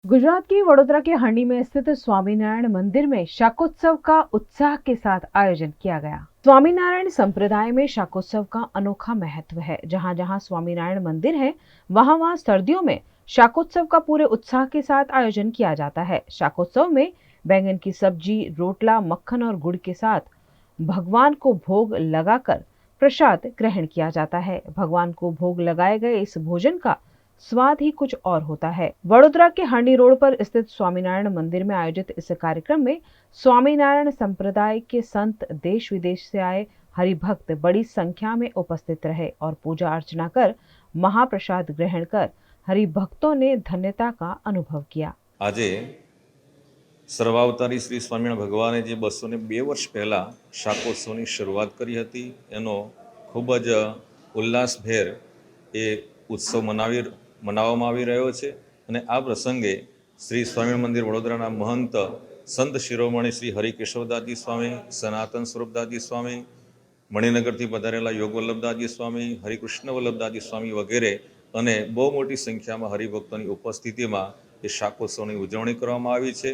गुजरात के वडोदरा के हंडी में स्थित स्वामीनारायण मंदिर में शाकोत्सव का उत्साह के साथ आयोजन किया गया। स्वामीनारायण संप्रदाय में शाकोत्सव का अनोखा महत्व है। जहां जहां स्वामीनारायण मंदिर है, वहां वहां सर्दियों में शाकोत्सव का पूरे उत्साह के साथ आयोजन किया जाता है। शाकोत्सव में बैंगन की सब्जी, रोटला, मक्खन और गुड़ के साथ भगवान को भोग लगाकर प्रसाद ग्रहण किया जाता है। भगवान को भोग लगाए गए इस भोजन का स्वाद ही कुछ और होता है। वडोदरा के हांडी रोड पर स्थित स्वामीनारायण मंदिर में आयोजित इस कार्यक्रम में स्वामीनारायण संप्रदाय के संत, देश विदेश से आए हरिभक्त बड़ी संख्या में उपस्थित रहे और पूजा अर्चना कर महाप्रसाद ग्रहण कर हरिभक्तों ने धन्यता का अनुभव किया। આજે સર્વાવતારી શ્રી સ્વામિનારાયણ ભગવાને જે 202 વર્ષ પહેલાં શાકોત્સવની શરૂઆત કરી હતી, એનો ખૂબ જ ઉલ્લાસભેર એ ઉત્સવ મનાવવામાં આવી રહ્યો છે. અને આ પ્રસંગે શ્રી સ્વામિનારાયણ મંદિર વડોદરાના મહંત સંત શિરોમણી શ્રી હરિકેશવદાસજી સ્વામી, સનાતન સ્વરૂપદાસજી સ્વામી, મણિનગરથી પધારેલા યોગ વલ્લભદાસજી સ્વામી, હરિકૃષ્ણ વલ્લભદાસજી સ્વામી વગેરે અને બહુ મોટી સંખ્યામાં હરિભક્તોની ઉપસ્થિતિમાં એ શાકોત્સવની ઉજવણી કરવામાં આવી છે.